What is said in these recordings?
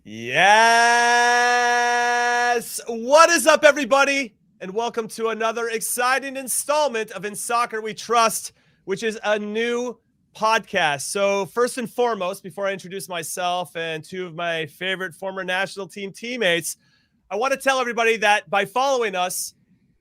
Yes! What is up, everybody? And welcome to another exciting installment of In Soccer We Trust, which is a new podcast. So first and foremost, before I introduce myself and two of my favorite former national team teammates, I want to tell everybody that by following us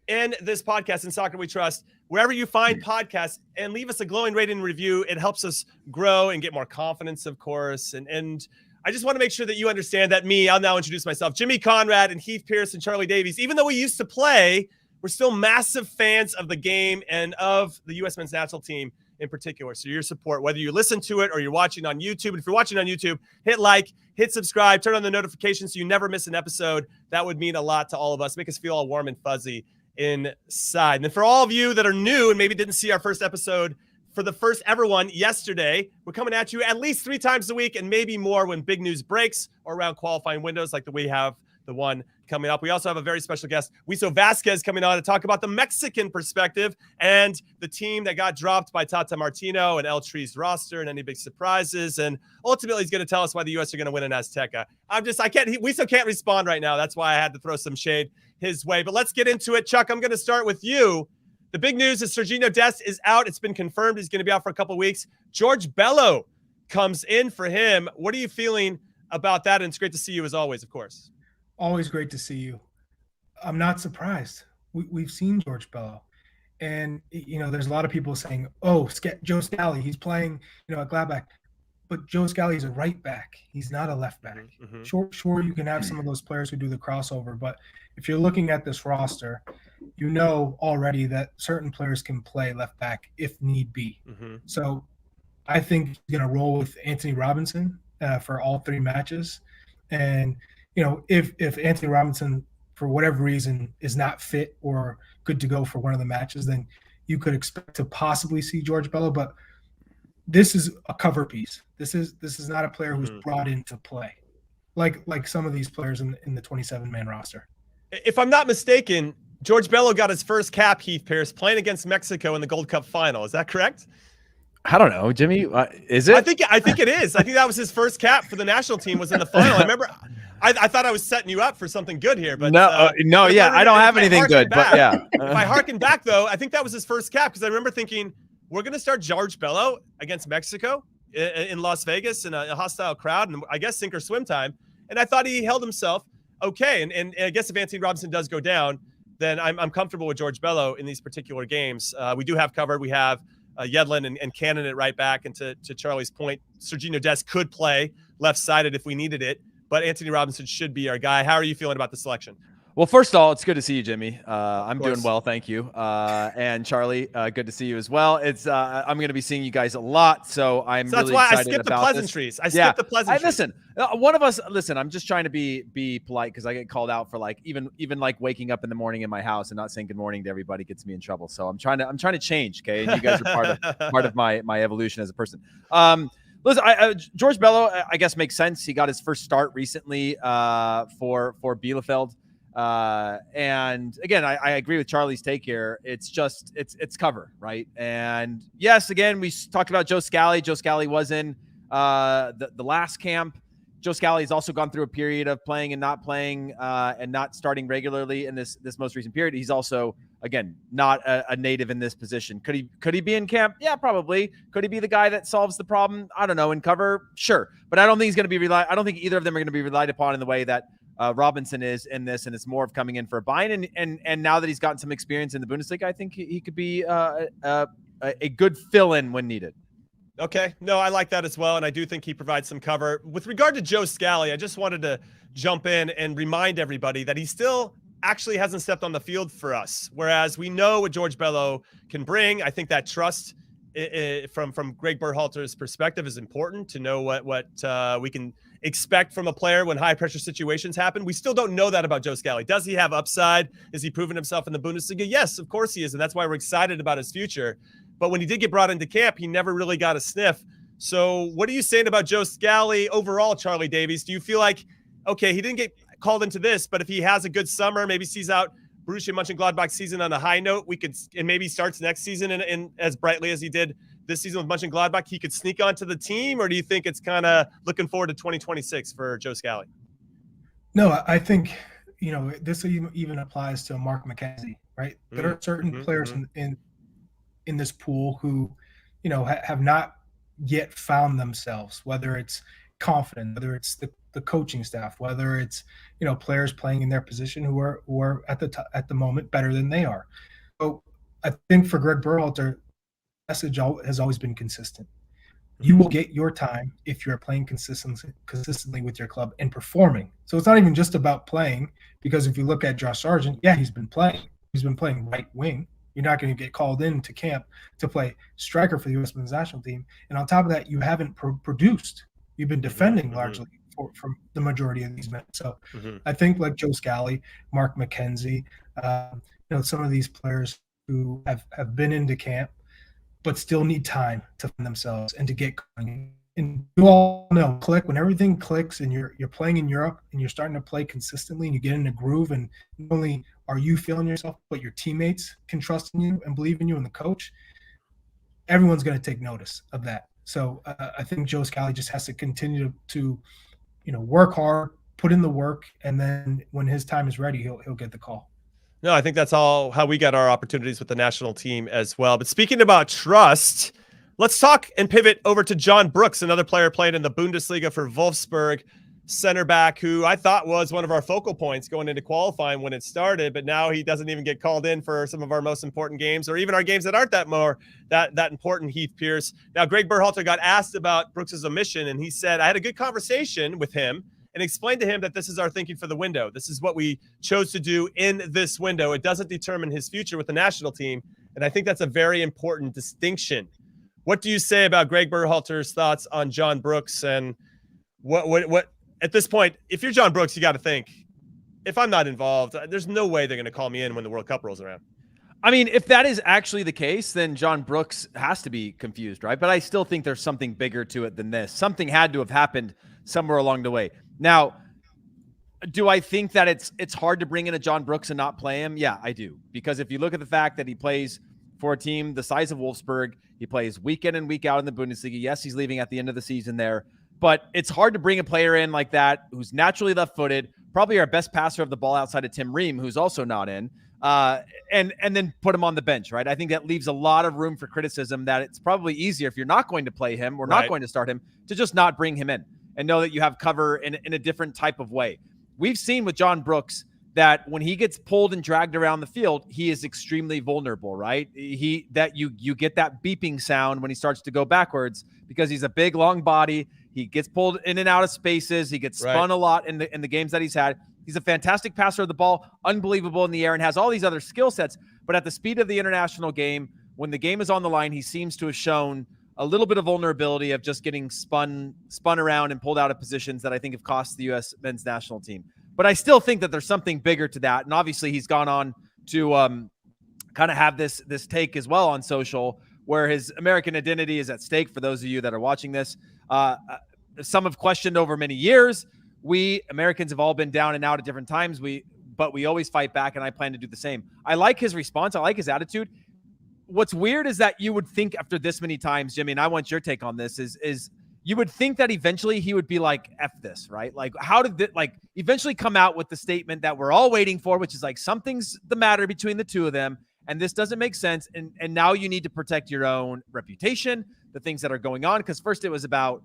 in this podcast, In Soccer We Trust, wherever you find podcasts, and leave us a glowing rating and review, it helps us grow and get more confidence, of course. And I just want to make sure that you understand that I'll now introduce myself, Jimmy Conrad and Heath, Pearce, and Charlie Davies. Even though we used to play, we're still massive fans of the game and of the U.S. men's national team in particular. So your support, whether you listen to it or you're watching on YouTube, and if you're watching on YouTube, hit like, hit subscribe, turn on the notifications so you never miss an episode. That would mean a lot to all of us, make us feel all warm and fuzzy inside. And then for all of you that are new and maybe didn't see our first episode, for the first ever one yesterday, we're coming at you at least 3 times a week and maybe more when big news breaks or around qualifying windows like we have the one coming up. We also have a very special guest, Wiso Vasquez, coming on to talk about the Mexican perspective and the team that got dropped by Tata Martino and El Tri's roster and any big surprises. And ultimately, he's going to tell us why the U.S. are going to win in Azteca. Wiso can't respond right now. That's why I had to throw some shade his way. But let's get into it. Chuck, I'm going to start with you. The big news is Sergiño Dest is out. It's been confirmed he's going to be out for a couple of weeks. George Bello comes in for him. What are you feeling about that? And it's great to see you as always, of course. Always great to see you. I'm not surprised. We've seen George Bello. And, there's a lot of people saying, Joe Scally, he's playing, at Gladbach. But Joe Scally is a right back. He's not a left back. Mm-hmm. Sure, you can have some of those players who do the crossover. But if you're looking at this roster, you know already that certain players can play left back if need be. Mm-hmm. So I think he's going to roll with Anthony Robinson for all 3 matches. And, if Anthony Robinson, for whatever reason, is not fit or good to go for one of the matches, then you could expect to possibly see George Bello. But this is a cover piece. This is not a player who's brought in to play like some of these players in the 27-man roster. If I'm not mistaken, George Bello got his first cap, Heath, Pearce, playing against Mexico in the Gold Cup final. Is that correct? I don't know, Jimmy. Is it? I think it is. I think that was his first cap for the national team was in the final. I remember. I thought I was setting you up for something good here, but no. Yeah, I don't have anything good, but yeah. If I harken back though, I think that was his first cap because I remember thinking we're going to start George Bello against Mexico in Las Vegas in a hostile crowd, and I guess sink or swim time. And I thought he held himself okay. And I guess if Anthony Robinson does go down, then I'm comfortable with George Bello in these particular games. We do have covered. We have Yedlin and Cannon at right back. And to Charlie's point, Sergiño Dest could play left-sided if we needed it. But Anthony Robinson should be our guy. How are you feeling about the selection? Well, first of all, it's good to see you, Jimmy. I'm doing well, thank you. And Charlie, good to see you as well. I'm going to be seeing you guys a lot, so I'm really excited about this. That's why I skipped the pleasantries. Skipped the pleasantries. Listen, I'm just trying to be polite because I get called out for even waking up in the morning in my house and not saying good morning to everybody gets me in trouble. So I'm trying to change, okay? And you guys are part of my evolution as a person. Listen, George Bello, I guess, makes sense. He got his first start recently for Bielefeld. And again, I agree with Charlie's take here. It's cover, right? And yes, again, we talked about Joe Scally. Joe Scally was in the last camp. Joe Scally has also gone through a period of playing and not playing and not starting regularly in this most recent period. He's also, again, not a native in this position. Could he be in camp? Yeah, probably. Could he be the guy that solves the problem? I don't know. In cover, sure. But I don't think he's going to be I don't think either of them are going to be relied upon in the way that Robinson is in this, and it's more of coming in for a buy-in. And now that he's gotten some experience in the Bundesliga, I think he could be a good fill-in when needed. Okay. No, I like that as well, and I do think he provides some cover. With regard to Joe Scally, I just wanted to jump in and remind everybody that he still actually hasn't stepped on the field for us, whereas we know what George Bello can bring. I think that trust from Greg Berhalter's perspective is important to know what we can expect from a player when high pressure situations happen. We still don't know that about Joe Scally. Does he have upside? Is he proven himself in the Bundesliga? Yes, of course he is. And that's why we're excited about his future. But when he did get brought into camp, he never really got a sniff. So what are you saying about Joe Scally overall, Charlie Davies? Do you feel like, okay, he didn't get called into this, but if he has a good summer, maybe sees out Borussia Mönchengladbach season on a high note, and maybe starts next season in as brightly as he did this season with Mönchengladbach, he could sneak onto the team? Or do you think it's kind of looking forward to 2026 for Joe Scally? No, I think, this even applies to Mark McKenzie, right? There are certain players in this pool who, have not yet found themselves, whether it's confident, whether it's the coaching staff, whether it's, players playing in their position who are at the moment better than they are. So I think for Greg Berhalter, message has always been consistent. You will get your time if you're playing consistently with your club and performing. So it's not even just about playing, because if you look at Josh Sargent, yeah, he's been playing. He's been playing right wing. You're not going to get called into camp to play striker for the U.S. men's national team. And on top of that, you haven't produced. You've been defending largely from the majority of these men. So I think like Joe Scally, Mark McKenzie, some of these players who have been into camp but still need time to find themselves and to get going. And you all know, when everything clicks and you're playing in Europe and you're starting to play consistently and you get in a groove, and not only are you feeling yourself, but your teammates can trust in you and believe in you and the coach, everyone's going to take notice of that. So I think Joe Scally just has to continue to work hard, put in the work, and then when his time is ready, he'll get the call. No, I think that's all how we got our opportunities with the national team as well. But speaking about trust, let's talk and pivot over to John Brooks, another player playing in the Bundesliga for Wolfsburg, center back, who I thought was one of our focal points going into qualifying when it started, but now he doesn't even get called in for some of our most important games, or even our games that aren't that important. Heath Pearce. Now, Greg Berhalter got asked about Brooks's omission, and he said, I had a good conversation with him and explained to him that this is our thinking for the window. This is what we chose to do in this window. It doesn't determine his future with the national team. And I think that's a very important distinction. What do you say about Greg Berhalter's thoughts on John Brooks? And what at this point, if you're John Brooks, you got to think, if I'm not involved, there's no way they're going to call me in when the World Cup rolls around. I mean, if that is actually the case, then John Brooks has to be confused, right? But I still think there's something bigger to it than this. Something had to have happened somewhere along the way. Now, do I think that it's hard to bring in a John Brooks and not play him? Yeah, I do. Because if you look at the fact that he plays for a team the size of Wolfsburg, he plays week in and week out in the Bundesliga. Yes, he's leaving at the end of the season there, but it's hard to bring a player in like that who's naturally left-footed, probably our best passer of the ball outside of Tim Ream, who's also not in, and then put him on the bench, right? I think that leaves a lot of room for criticism that it's probably easier if you're not going to play him or not going to start him to just not bring him in and know that you have cover in a different type of way. We've seen with John Brooks that when he gets pulled and dragged around the field, he is extremely vulnerable, right? You get that beeping sound when he starts to go backwards because he's a big, long body. He gets pulled in and out of spaces. He gets spun a lot in the games that he's had. He's a fantastic passer of the ball, unbelievable in the air, and has all these other skill sets. But at the speed of the international game, when the game is on the line, he seems to have shown a little bit of vulnerability of just getting spun around and pulled out of positions that I think have cost the U.S. men's national team. But I still think that there's something bigger to that. And obviously he's gone on to kind of have this take as well on social where his American identity is at stake for those of you that are watching this. Some have questioned over many years. We Americans have all been down and out at different times. But we always fight back, and I plan to do the same. I like his response. I like his attitude. What's weird is that you would think after this many times, Jimmy, and I want your take on this, is you would think that eventually he would be like, F this, right? Like, how did it, like, eventually come out with the statement that we're all waiting for, which is like, something's the matter between the two of them, and this doesn't make sense, and now you need to protect your own reputation, the things that are going on, because first it was about,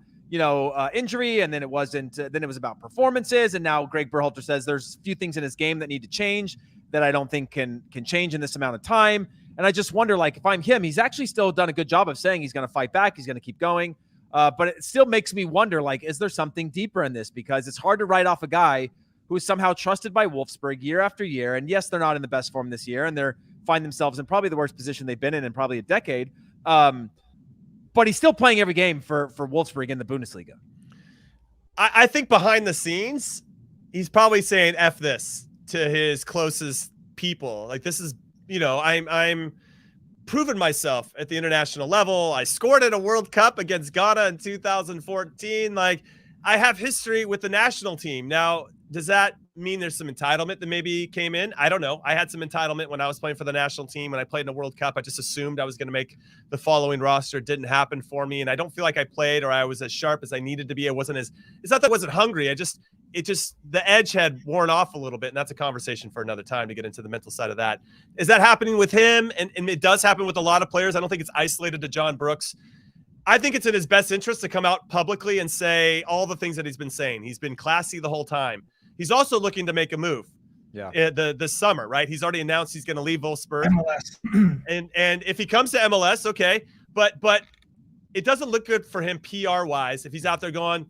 injury, and then it wasn't, then it was about performances, and now Greg Berhalter says there's a few things in his game that need to change that I don't think can change in this amount of time. And I just wonder, like, if I'm him, he's actually still done a good job of saying he's going to fight back. He's going to keep going. But it still makes me wonder, like, is there something deeper in this? Because it's hard to write off a guy who is somehow trusted by Wolfsburg year after year. And yes, they're not in the best form this year, and they're find themselves in probably the worst position they've been in probably a decade. But he's still playing every game for Wolfsburg in the Bundesliga. I think behind the scenes, he's probably saying F this to his closest people. Like, this is, I'm proven myself at the international level. I scored at a World Cup against Ghana in 2014. Like, I have history with the national team. Now, does that mean there's some entitlement that maybe came in? I don't know. I had some entitlement when I was playing for the national team. When I played in a World Cup, I just assumed I was going to make the following roster. It didn't happen for me. And I don't feel like I played or I was as sharp as I needed to be. It's not that I wasn't hungry. it just, the edge had worn off a little bit, and that's a conversation for another time to get into the mental side of that. Is that happening with him? And it does happen with a lot of players. I don't think it's isolated to John Brooks. I think it's in his best interest to come out publicly and say all the things that he's been saying. He's been classy the whole time. He's also looking to make a move. Yeah, this summer, right? He's already announced he's going to leave Wolfsburg. MLS. and if he comes to MLS, okay, but it doesn't look good for him PR wise if he's out there going,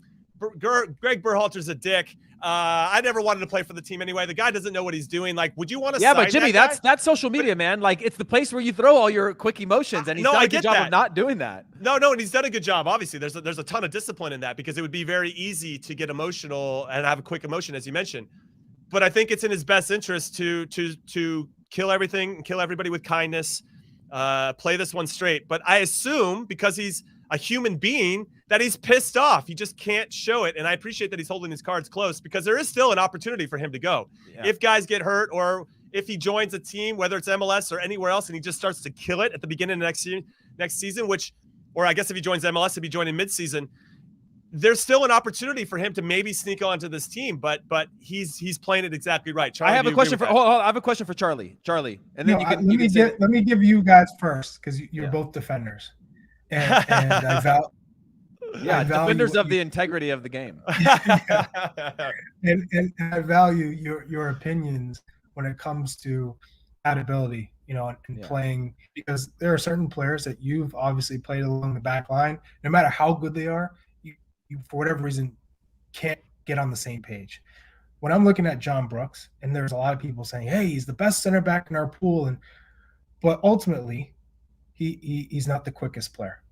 Greg Berhalter's a dick. I never wanted to play for the team anyway. The guy doesn't know what he's doing. Like, would you want to? Yeah, but Jimmy, that's social media, man. Like, it's the place where you throw all your quick emotions, and he's done a good job of not doing that. No, and he's done a good job. Obviously, there's a ton of discipline in that, because it would be very easy to get emotional and have a quick emotion, as you mentioned. But I think it's in his best interest to kill everything and kill everybody with kindness, play this one straight. But I assume, because he's a human being, that he's pissed off. He just can't show it. And I appreciate that he's holding his cards close, because there is still an opportunity for him to go. Yeah. If guys get hurt, or if he joins a team, whether it's MLS or anywhere else, and he just starts to kill it at the beginning of next season, or I guess if he joins MLS, if he joined in midseason, there's still an opportunity for him to maybe sneak onto this team, but he's playing it exactly right. Charlie, I have a question for I have a question for Charlie, and then let me give you guys first, because you're both defenders, and I value defenders of the integrity of the game. and I value your opinions when it comes to that ability, and playing, because there are certain players that you've obviously played along the back line. No matter how good they are, you for whatever reason can't get on the same page. When I'm looking at John Brooks, and there's a lot of people saying, hey, he's the best center back in our pool, but ultimately he's not the quickest player,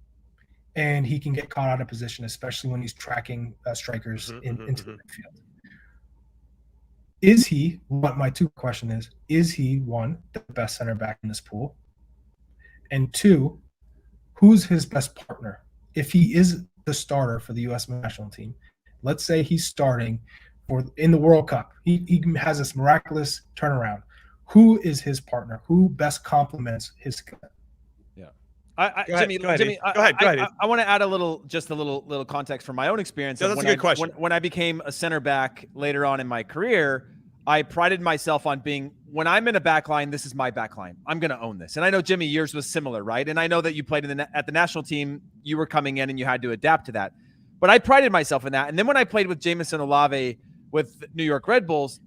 and he can get caught out of position, especially when he's tracking strikers into the midfield. Is he, what my two question is he, one, the best center back in this pool? And two, who's his best partner? If he is the starter for the U.S. national team, let's say he's starting in the World Cup, he has this miraculous turnaround. Who is his partner? Who best complements his skill? Yeah, Jimmy, go ahead. I want to add a little context from my own experience. Yeah, that's a good question. When I became a center back later on in my career, I prided myself on being, when I'm in a back line, this is my back line. I'm going to own this. And I know, Jimmy, yours was similar, right? And I know that you played at the national team, you were coming in and you had to adapt to that. But I prided myself in that. And then when I played with Jamison Olave with New York Red Bulls,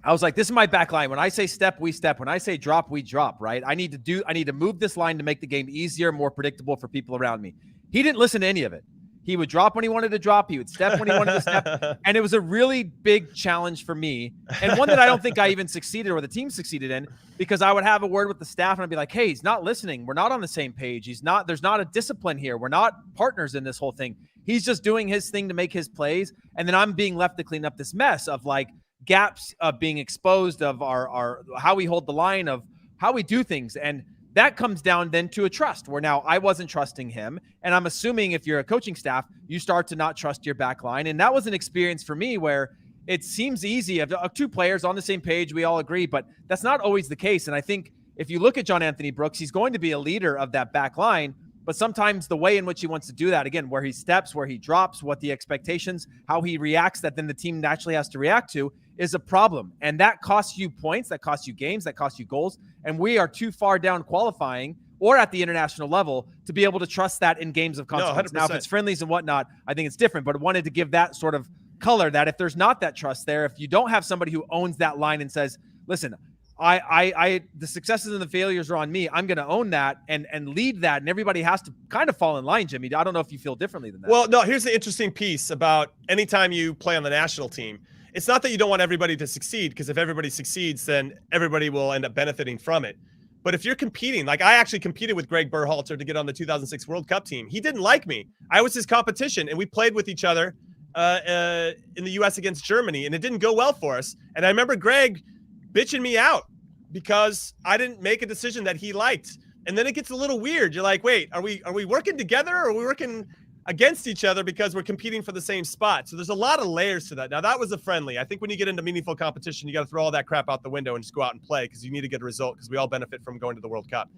I was like, this is my back line. When I say step, we step. When I say drop, we drop, right? I need to move this line to make the game easier, more predictable for people around me. He didn't listen to any of it. He would drop when he wanted to drop. He would step when he wanted to step. And it was a really big challenge for me, and one that I don't think I even succeeded, or the team succeeded in, because I would have a word with the staff and I'd be like, hey, he's not listening. We're not on the same page. There's not a discipline here. We're not partners in this whole thing. He's just doing his thing to make his plays. And then I'm being left to clean up this mess of like gaps being exposed, of our how we hold the line, of how we do things. And that comes down then to a trust, where now I wasn't trusting him. And I'm assuming if you're a coaching staff, you start to not trust your back line. And that was an experience for me where it seems easy of two players on the same page, we all agree, but that's not always the case. And I think if you look at John Anthony Brooks, he's going to be a leader of that back line, but sometimes the way in which he wants to do that, again, where he steps, where he drops, what the expectations, how he reacts, that then the team naturally has to react to, is a problem. And that costs you points, that costs you games, that costs you goals. And we are too far down qualifying or at the international level to be able to trust that in games of consequence. No, now, if it's friendlies and whatnot, I think it's different, but I wanted to give that sort of color, that if there's not that trust there, if you don't have somebody who owns that line and says, listen, the successes and the failures are on me, I'm going to own that and lead that. And everybody has to kind of fall in line, Jimmy. I don't know if you feel differently than that. Well, no, here's the interesting piece about anytime you play on the national team. It's not that you don't want everybody to succeed, because if everybody succeeds, then everybody will end up benefiting from it. But if you're competing, like I actually competed with Greg Berhalter to get on the 2006 World Cup team. He didn't like me. I was his competition, and we played with each other in the U.S. against Germany, and it didn't go well for us. And I remember Greg bitching me out because I didn't make a decision that he liked. And then it gets a little weird. You're like, wait, are we working together, or are we working against each other because we're competing for the same spot? So there's a lot of layers to that. Now, that was a friendly. I think when you get into meaningful competition, you got to throw all that crap out the window and just go out and play, because you need to get a result, because we all benefit from going to the World Cup.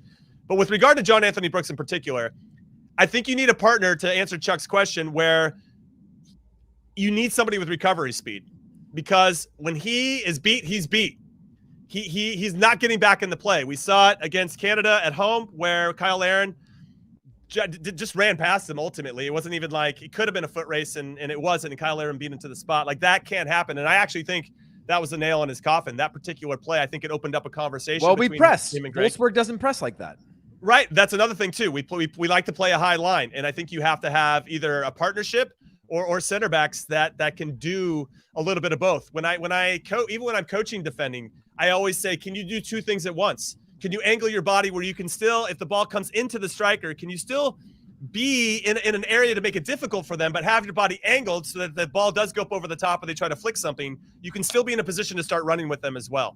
But with regard to John Anthony Brooks in particular, I think you need a partner, to answer Chuck's question, where you need somebody with recovery speed. because when he is beat, he's beat. He's not getting back in the play. We saw it against Canada at home where Kyle Aaron just ran past him ultimately. It wasn't even like it could have been a foot race, and it wasn't, and Kyle Aaron beat him to the spot. Like, that can't happen. And I actually think that was a nail in his coffin. That particular play, I think it opened up a conversation. Well, we press. Him and Greg. Wolfsburg doesn't press like that. Right. That's another thing too. We like to play a high line, and I think you have to have either a partnership or center backs that can do a little bit of both. When I even when I'm coaching defending, I always say, can you do two things at once? Can you angle your body where you can still, if the ball comes into the striker, can you still be in an area to make it difficult for them, but have your body angled so that the ball does go up over the top and they try to flick something, you can still be in a position to start running with them as well.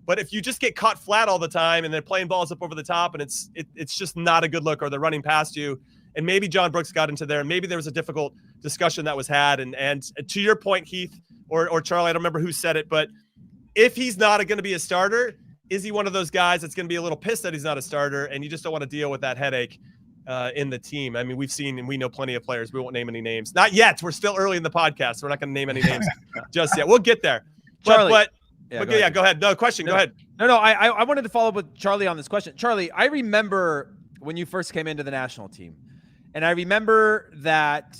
But if you just get caught flat all the time and they're playing balls up over the top and it's just not a good look, or they're running past you, and maybe John Brooks got into there, and maybe there was a difficult discussion that was had. And to your point, Heath, or Charlie, I don't remember who said it, but if he's not going to be a starter, is he one of those guys that's going to be a little pissed that he's not a starter, and you just don't want to deal with that headache in the team? I mean, we've seen and we know plenty of players. We won't name any names. Not yet. We're still early in the podcast, so we're not going to name any names just yet. We'll get there. Charlie. Yeah, go ahead. No, question. Go ahead. No, I wanted to follow up with Charlie on this question. Charlie, I remember when you first came into the national team, and I remember that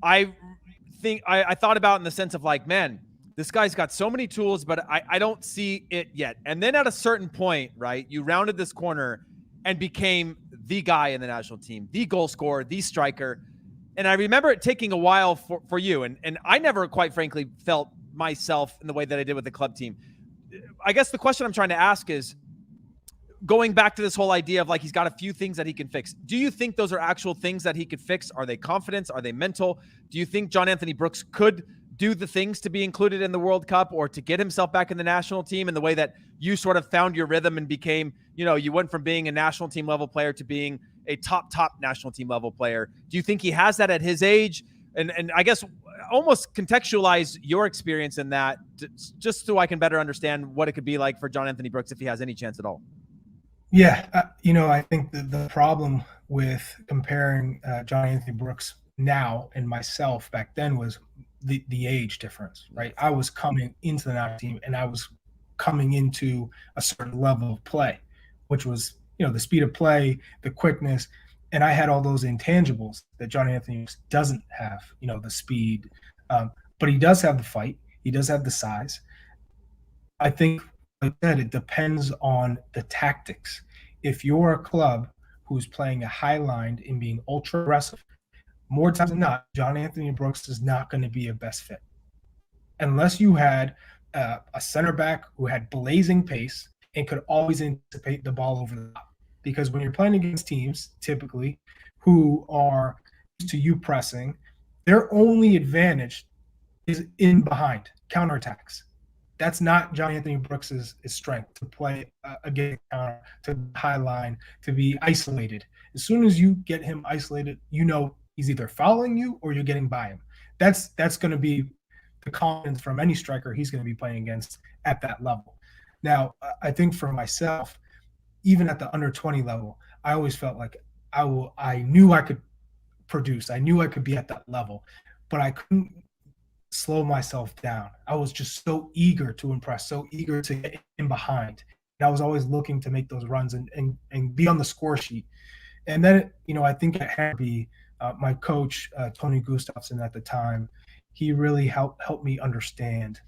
I thought about in the sense of like, man, this guy's got so many tools, but I don't see it yet. And then at a certain point, right, you rounded this corner and became the guy in the national team, the goal scorer, the striker. And I remember it taking a while for you. And I never, quite frankly, felt myself in the way that I did with the club team. I guess the question I'm trying to ask is, going back to this whole idea of like, he's got a few things that he can fix. Do you think those are actual things that he could fix? Are they confidence? Are they mental? Do you think John Anthony Brooks could do the things to be included in the World Cup, or to get himself back in the national team in the way that you sort of found your rhythm and became, you went from being a national team level player to being a top national team level player? Do you think he has that at his age? And I guess almost contextualize your experience in that, just so I can better understand what it could be like for John Anthony Brooks if he has any chance at all. Yeah, I think the problem with comparing John Anthony Brooks now and myself back then was the age difference, right? I was coming into the national team, and I was coming into a certain level of play, which was, the speed of play, the quickness, and I had all those intangibles that John Anthony doesn't have, the speed, but he does have the fight. He does have the size. I think, like I said, it depends on the tactics. If you're a club who's playing a high line and being ultra aggressive, more times than not, John Anthony Brooks is not going to be a best fit. Unless you had a center back who had blazing pace and could always anticipate the ball over the top. Because when you're playing against teams, typically, who are used to you pressing, their only advantage is in behind, counterattacks. That's not John Anthony Brooks' strength, to play against counter, to high line, to be isolated. As soon as you get him isolated, he's either following you or you're getting by him. That's going to be the confidence from any striker he's going to be playing against at that level. Now, I think for myself, even at the under 20 level, I always felt like I knew I could produce. I knew I could be at that level, but I couldn't slow myself down. I was just so eager to impress, so eager to get in behind. And I was always looking to make those runs and be on the score sheet. And then, I think it had to be my coach, Tony Gustafsson at the time. He really helped me understand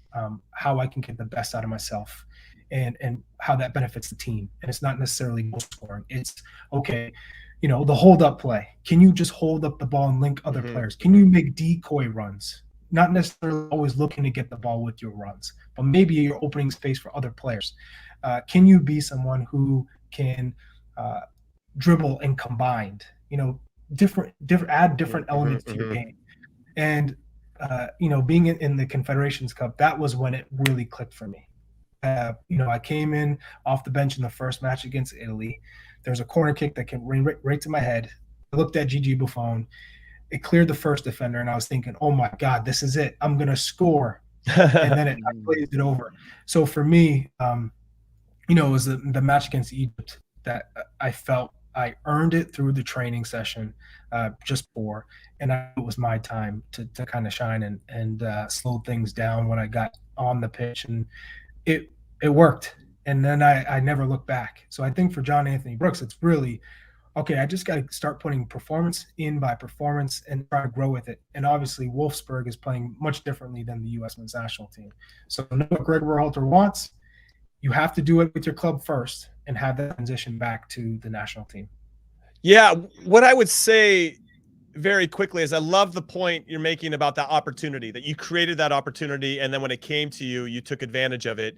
how I can get the best out of myself and how that benefits the team. And it's not necessarily goal scoring. It's, okay, the hold-up play. Can you just hold up the ball and link other players? Can you make decoy runs? Not necessarily always looking to get the ball with your runs, but maybe you're opening space for other players. Can you be someone who can dribble and combined, add different elements to your game? And, being in the Confederations Cup, that was when it really clicked for me. I came in off the bench in the first match against Italy. There's a corner kick that came right to my head. I looked at Gigi Buffon. It cleared the first defender, and I was thinking, oh my God, this is it. I'm going to score. And then I glazed it over. So for me, it was the match against Egypt that I felt I earned it through the training session just before. And it was my time to kind of shine and slow things down when I got on the pitch, and it worked. And then I never looked back. So I think for John Anthony Brooks, it's really, okay, I just got to start putting performance in by performance and try to grow with it. And obviously Wolfsburg is playing much differently than the U.S. men's national team. So know what Greg Berhalter wants. You have to do it with your club first and have that transition back to the national team. Yeah, what I would say very quickly is I love the point you're making about that opportunity, that you created that opportunity, and then when it came to you, you took advantage of it.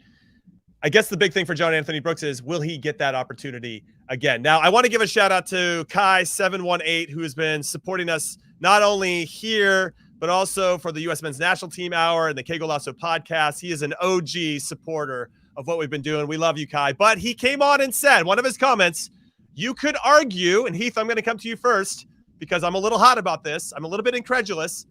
I guess the big thing for John Anthony Brooks is, will he get that opportunity again? Now, I want to give a shout out to Kai718, who has been supporting us not only here, but also for the U.S. Men's National Team Hour and the Que Golazo podcast. He is an OG supporter of what we've been doing. We love you, Kai. But he came on and said, one of his comments, you could argue, and Heath, I'm going to come to you first because I'm a little hot about this. I'm a little bit incredulous.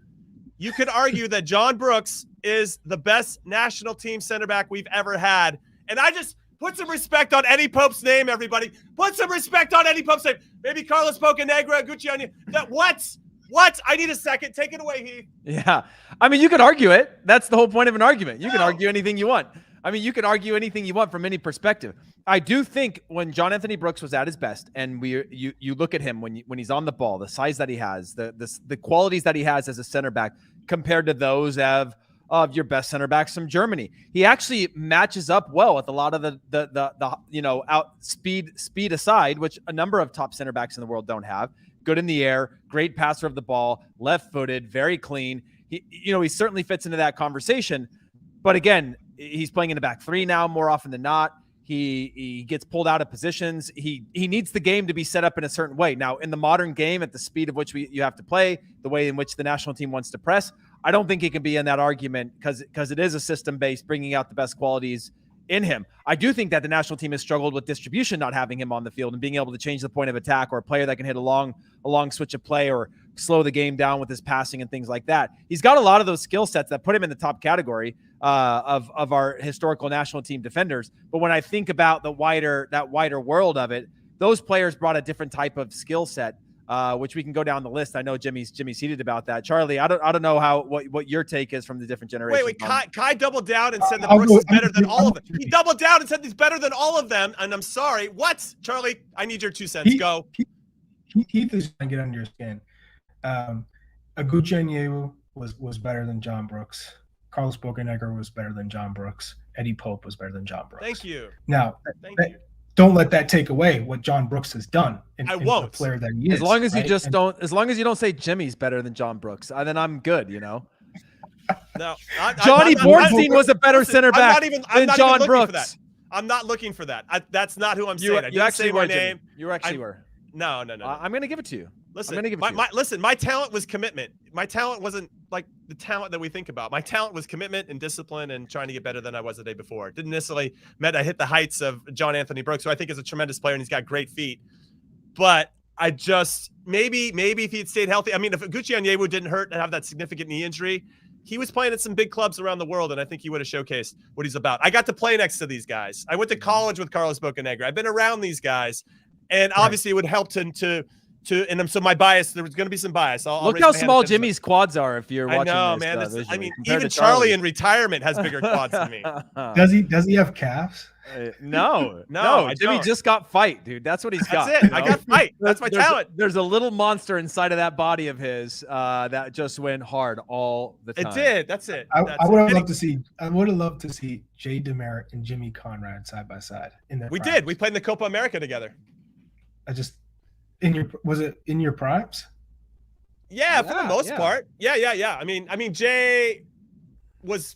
You could argue that John Brooks is the best national team center back we've ever had. And I just put some respect on Eddie Pope's name, everybody. Put some respect on Eddie Pope's name. Maybe Carlos Bocanegra, Gucci. What? I need a second. Take it away, Heath. Yeah. I mean, you could argue it. That's the whole point of an argument. You can argue anything you want. I mean, you can argue anything you want from any perspective. I do think when John Anthony Brooks was at his best, and you look at him when he's on the ball, the size that he has, the qualities that he has as a center back compared to those of your best center backs from Germany, he actually matches up well with a lot of the out speed aside, which a number of top center backs in the world don't have. Good in the air, great passer of the ball, left-footed, very clean. He certainly fits into that conversation. But again, he's playing in the back three now more often than not. He gets pulled out of positions. He needs the game to be set up in a certain way. Now, in the modern game, at the speed of which you have to play, the way in which the national team wants to press, I don't think he can be in that argument because it is a system-based, bringing out the best qualities in him. I do think that the national team has struggled with distribution, not having him on the field and being able to change the point of attack, or a player that can hit a long switch of play or slow the game down with his passing and things like that. He's got a lot of those skill sets that put him in the top category of our historical national team defenders. But when I think about that wider world of it, those players brought a different type of skill set, which we can go down the list. I know Jimmy's heated about that. Charlie, I don't know what your take is from the different generations. Wait, Kai doubled down and said that Brooks is better than all of them. He doubled down and said he's better than all of them, and I'm sorry. What? Charlie, I need your 2 cents. Go. Heath is going to get under your skin. Aguchenyewu was better than John Brooks. Carlos Bocanegra was better than John Brooks. Eddie Pope was better than John Brooks. Thank you. Now, don't let that take away what John Brooks has done. I won't. The player that he is. As long as you don't say Jimmy's better than John Brooks, then I'm good. No, Johnny Bornstein was a better center back than John Brooks. I'm not looking for that. That's not who I'm saying. I you actually say my were, name. Jimmy. You actually were. No. I'm going to give it to you. Listen, my talent was commitment. My talent wasn't like the talent that we think about. My talent was commitment and discipline and trying to get better than I was the day before. It didn't necessarily mean I hit the heights of John Anthony Brooks, who I think is a tremendous player and he's got great feet. But I just maybe if he'd stayed healthy. I mean, if Gucci didn't hurt and have that significant knee injury, he was playing at some big clubs around the world, and I think he would have showcased what he's about. I got to play next to these guys. I went to college with Carlos Bocanegra. I've been around these guys, and obviously it would help and so my bias, there was going to be some bias. Look how small Jimmy's quads are if you're watching. I know, man. I mean, even Charlie in retirement has bigger quads than me. Does he have calves? No. Jimmy just got fight, dude. That's what he's got. That's it. I got fight. That's my talent. There's a little monster inside of that body of his that just went hard all the time. It did. That's it. I would have loved to see Jay Demerit and Jimmy Conrad side by side in their We primes. did. We played in the Copa America together. Was it in your primes? Yeah, for the most part. Yeah. I mean, Jay was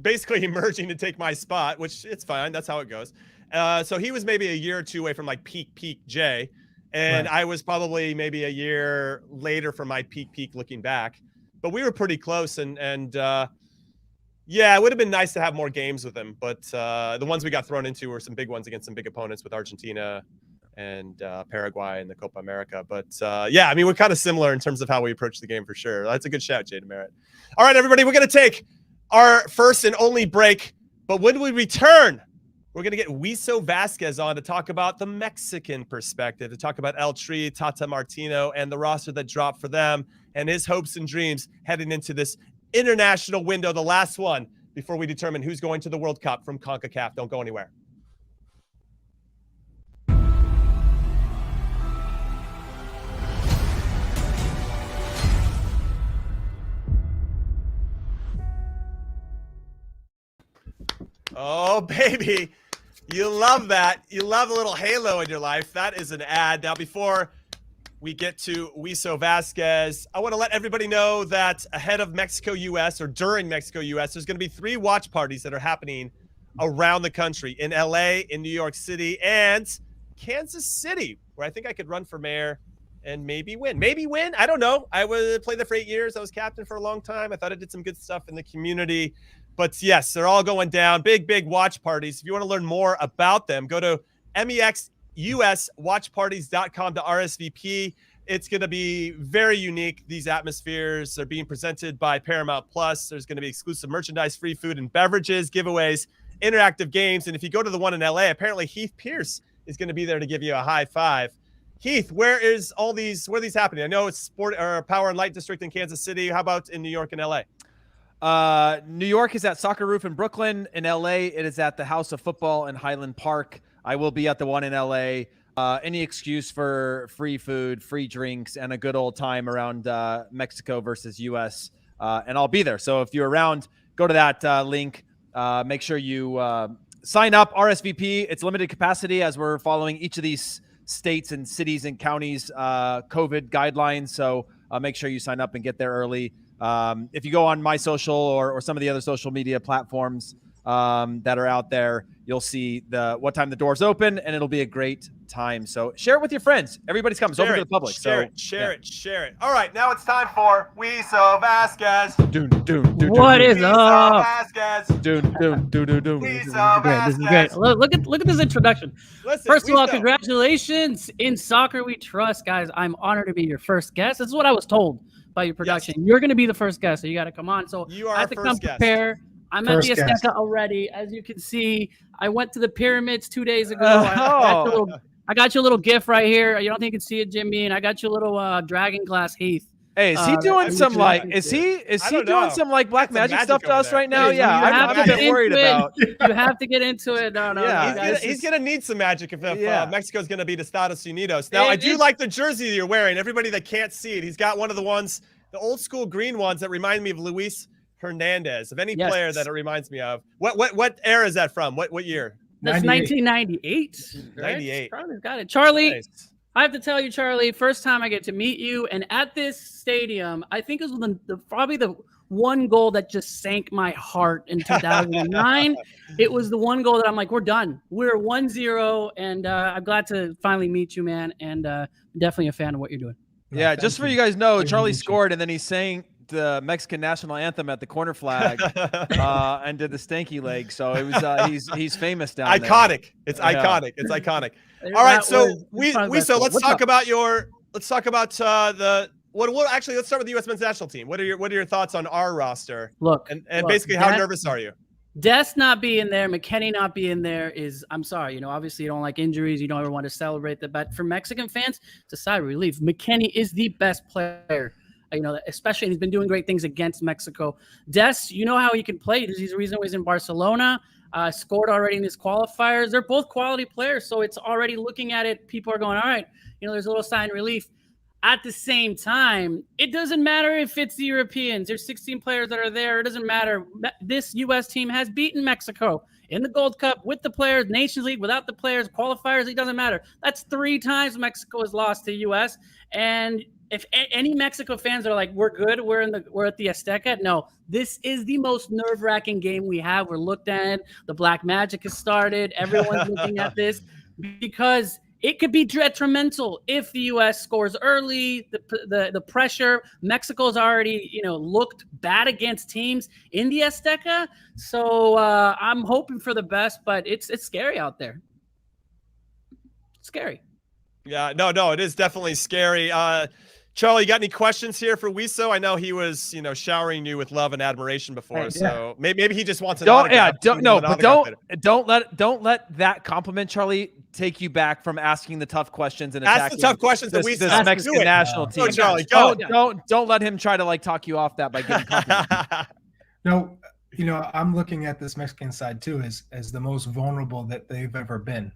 basically emerging to take my spot, which it's fine. That's how it goes. So he was maybe a year or two away from like peak Jay. And I was probably maybe a year later from my peak looking back. But we were pretty close. And yeah, it would have been nice to have more games with him. But the ones we got thrown into were some big ones against some big opponents with Argentina and Paraguay in the Copa America. But yeah, I mean, we're kind of similar in terms of how we approach the game for sure. That's a good shout, Jay Demerit. All right, everybody, we're going to take our first and only break. But when we return, we're going to get Wiso Vasquez on to talk about the Mexican perspective, to talk about El Tri, Tata Martino, and the roster that dropped for them and his hopes and dreams heading into this international window, the last one before we determine who's going to the World Cup from Concacaf. Don't go anywhere. Oh, baby. You love that. You love a little halo in your life. That is an ad. Now, before we get to Wiso Vasquez, I want to let everybody know that ahead of Mexico-US or during Mexico-US, there's going to be 3 watch parties that are happening around the country in LA, in New York City, and Kansas City, where I think I could run for mayor and maybe win. Maybe win. I don't know. I played there for 8 years. I was captain for a long time. I thought I did some good stuff in the community. But yes, they're all going down. Big, big watch parties. If you want to learn more about them, go to MEXUSWatchparties.com to RSVP. It's going to be very unique. These atmospheres are being presented by Paramount Plus. There's going to be exclusive merchandise, free food and beverages, giveaways, interactive games. And if you go to the one in LA, apparently Heath Pearce is going to be there to give you a high five. Heath, where are these happening? I know it's Sport or Power and Light District in Kansas City. How about in New York and LA? New York is at Soccer Roof in Brooklyn. In LA, it is at the House of Football in Highland Park. I will be at the one in LA. Any excuse for free food, free drinks, and a good old time around Mexico versus US, and I'll be there. So if you're around, go to that link. Make sure you sign up, RSVP. It's limited capacity as we're following each of these states and cities and counties COVID guidelines. So make sure you sign up and get there early. If you go on my social or some of the other social media platforms that are out there, you'll see what time the doors open, and it'll be a great time. So share it with your friends. Everybody's coming. It's open to the public. Share it. All right, now it's time for Wiso Vasquez. What is up? Wiso Vasquez. This is great. Look at this introduction. Listen, First of all, Wiso. Congratulations. In Soccer We Trust, guys. I'm honored to be your first guest. This is what I was told by your production. Yes. You're going to be the first guest, so you got to come on. So You are I have to our come first guest. prepare. I'm First at the guest. Azteca already. As you can see, I went to the pyramids 2 days ago. I got you a little gift right here. You don't think you can see it, Jimmy, and I got you a little dragon glass Heath. Hey, is he doing some like? Is he I don't doing know. some like black That's some magic stuff magic to over us there. right now? Hey, Yeah, you have I'm to a bit get worried into it. about. You have to get into it. No, Yeah. He's gonna need some magic if Yeah. Mexico's gonna be the Estados Unidos. Now, I do like the jersey that you're wearing. Everybody that can't see it, he's got one of the ones, the old school green ones that remind me of Luis Hernandez. Of any player that it reminds me of. What era is that from? What year? That's 1998. 98. Charlie's got it. Charlie, Nice. I have to tell you, Charlie, first time I get to meet you, and at this stadium, I think it was probably the one goal that just sank my heart in 2009. It was the one goal that I'm like, we're done. We're 1-0, and I'm glad to finally meet you, man, and definitely a fan of what you're doing. Yeah, just for you guys know, Good to Charlie meet you. scored, and then he sang the Mexican national anthem at the corner flag and did the stanky leg. So it was he's famous down there. Iconic. It's Yeah. iconic. It's iconic. All right, so Wiso, let's talk about let's start with the U.S. men's national team. What are your thoughts on our roster? Look, And basically, how nervous are you? Des not being there, McKennie not being there is, I'm sorry, obviously you don't like injuries, you don't ever want to celebrate that, but for Mexican fans, it's a sigh of relief. McKennie is the best player, especially he's been doing great things against Mexico. Des, you know how he can play. He's the reason why he's in Barcelona, scored already in his qualifiers. They're both quality players, so it's already looking at it. People are going, all right, there's a little sign of relief. At the same time, it doesn't matter if it's the Europeans. There's 16 players that are there. It doesn't matter. This U.S. team has beaten Mexico in the Gold Cup with the players, Nations League without the players, qualifiers. It doesn't matter. That's 3 times Mexico has lost to U.S. And if any Mexico fans are like, we're good, we're at the Azteca. No, this is the most nerve-wracking game we have. We're looked at. The black magic has started. Everyone's looking at this because it could be detrimental if the U.S. scores early. The pressure. Mexico's already, looked bad against teams in the Azteca. So I'm hoping for the best, but it's scary out there. Scary. Yeah, no, it is definitely scary. Charlie, you got any questions here for Wiso? I know he was, showering you with love and admiration before, Hey, so maybe he just wants an Don't autograph. don't let that compliment, Charlie, take you back from asking the tough questions and Ask the attacking tough questions that this Wiso Mexican national team. Go, Charlie, go. Don't let him try to talk you off that by giving compliments. No, You know, I'm looking at this Mexican side too as the most vulnerable that they've ever been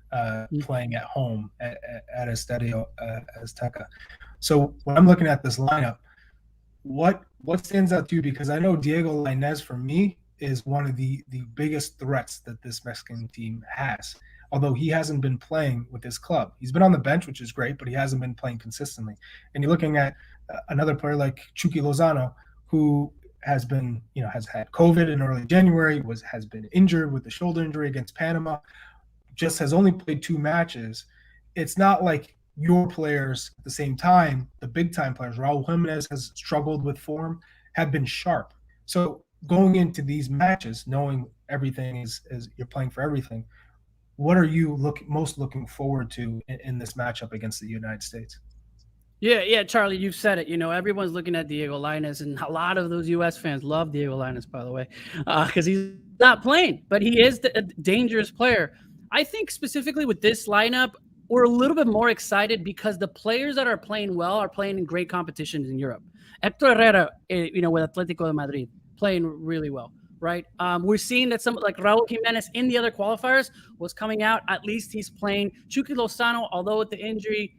playing at home at Estadio Azteca. So when I'm looking at this lineup, what stands out to you? Because I know Diego Lainez for me is one of the biggest threats that this Mexican team has. Although he hasn't been playing with his club, he's been on the bench, which is great, but he hasn't been playing consistently. And you're looking at another player like Chucky Lozano, who has been, has had COVID in early January, has been injured with the shoulder injury against Panama, just has only played 2 matches. It's not like your players at the same time, the big time players, Raul Jimenez has struggled with form, have been sharp. So going into these matches, knowing everything is you're playing for everything, what are you most looking forward to in this matchup against the United States? Yeah, Charlie, you've said it. Everyone's looking at Diego Lainez, and a lot of those U.S. fans love Diego Lainez, by the way, because he's not playing, but he is a dangerous player. I think specifically with this lineup, we're a little bit more excited because the players that are playing well are playing in great competitions in Europe. Héctor Herrera, with Atlético de Madrid, playing really well, right? We're seeing that some like Raul Jimenez in the other qualifiers was coming out. At least he's playing. Chucky Lozano, although with the injury,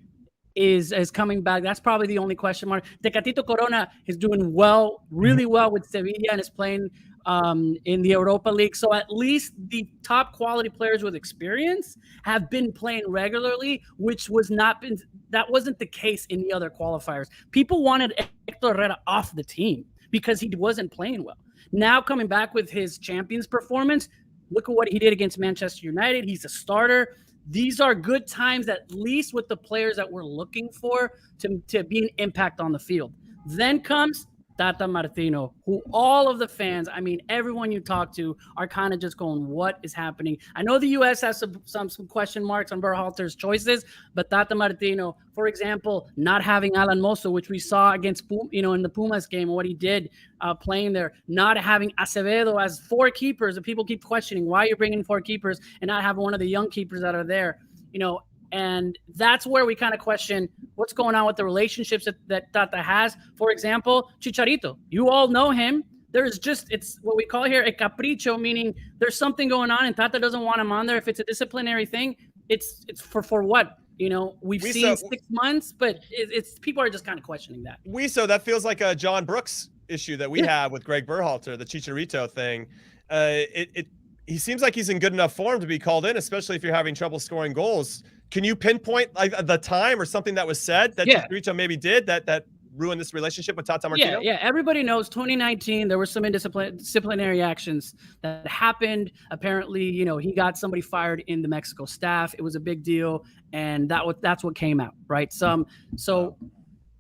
is coming back. That's probably the only question mark. Tecatito Corona is doing well, really well with Sevilla and is playing in the Europa League. So at least the top quality players with experience have been playing regularly, which that wasn't the case in the other qualifiers. People wanted Héctor Herrera off the team because he wasn't playing well. Now coming back with his Champions performance, look at what he did against Manchester United. He's a starter. These are good times, at least with the players that we're looking for to be an impact on the field. Then comes Tata Martino, who all of the fans, everyone you talk to are kind of just going, what is happening? I know the U.S. has some question marks on Berhalter's choices, but Tata Martino, for example, not having Alan Mosso, which we saw against, in the Pumas game, what he did playing there, not having Acevedo as 4 keepers, and people keep questioning why you're bringing 4 keepers and not having one of the young keepers that are there, and that's where we kind of question what's going on with the relationships that Tata has. For example, Chicharito, you all know him. It's what we call here a capricho, meaning there's something going on and Tata doesn't want him on there. If it's a disciplinary thing, it's for what? We've seen 6 months, but it's people are just kind of questioning that. Wiso, that feels like a John Brooks issue that we have with Greg Berhalter, the Chicharito thing. He seems like he's in good enough form to be called in, especially if you're having trouble scoring goals. Can you pinpoint like the time or something that was said that Chicharito maybe did that ruined this relationship with Tata Martino? Yeah. Everybody knows 2019, there were some disciplinary actions that happened. Apparently, he got somebody fired in the Mexico staff. It was a big deal. And that's what came out, right? So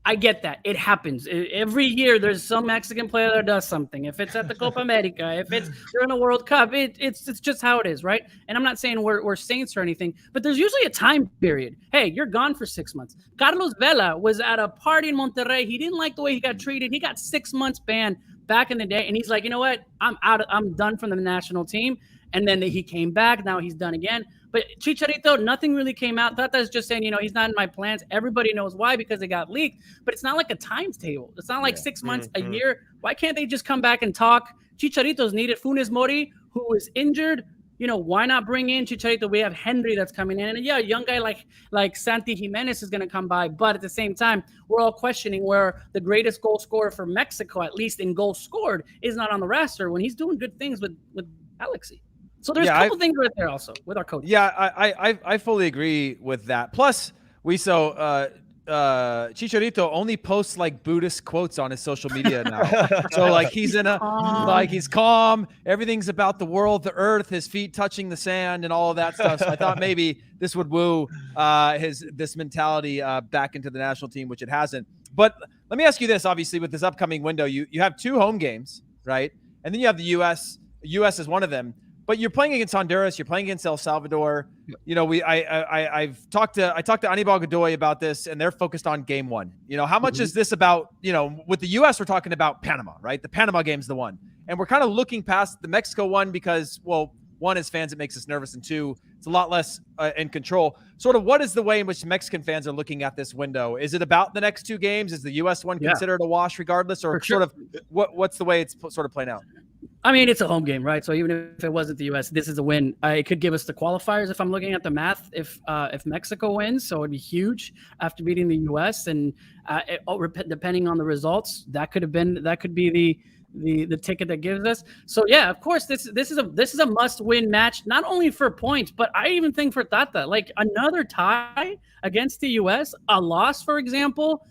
I get that. It happens. Every year there's some Mexican player that does something. If it's at the Copa America, if it's during a World Cup, it's just how it is, right? And I'm not saying we're saints or anything, but there's usually a time period. Hey, you're gone for 6 months. Carlos Vela was at a party in Monterrey. He didn't like the way he got treated. He got 6 months banned back in the day. And he's like, you know what? I'm done from the national team. And then he came back. Now he's done again. But Chicharito, nothing really came out. Tata's just saying, he's not in my plans. Everybody knows why, because it got leaked. But it's not like a timetable. It's not like 6 months, a year. Why can't they just come back and talk? Chicharito's needed. Funes Mori, who is injured, why not bring in Chicharito? We have Henry that's coming in. And a young guy like Santi Jimenez is going to come by. But at the same time, we're all questioning where the greatest goal scorer for Mexico, at least in goals scored, is not on the roster when he's doing good things with Alexi. So there's a couple things right there also with our coach. Yeah, I fully agree with that. Plus, Chicharito only posts like Buddhist quotes on his social media now. So like he's he's calm. Everything's about the world, the earth, his feet touching the sand and all of that stuff. So I thought maybe this would woo this mentality back into the national team, which it hasn't. But let me ask you this, obviously, with this upcoming window, you have 2 home games, right? And then you have the U.S. U.S. is one of them. But you're playing against Honduras. You're playing against El Salvador. I talked to Anibal Godoy about this, and they're focused on game 1. How much is this about? With the U.S., we're talking about Panama, right? The Panama game's the one, and we're kind of looking past the Mexico one because, well, 1, as fans, it makes us nervous, and 2, it's a lot less in control. Sort of, what is the way in which Mexican fans are looking at this window? Is it about the next 2 games? Is the U.S. one considered a wash regardless, or sort of what's the way it's sort of playing out? I mean, it's a home game, right? So even if it wasn't the U.S., this is a win. It could give us the qualifiers if I'm looking at the math. If Mexico wins, so it'd be huge after beating the U.S. And depending on the results, that could be the ticket that gives us. So yeah, of course, this is a must-win match, not only for points, but I even think for Tata, like another tie against the U.S., a loss, for example.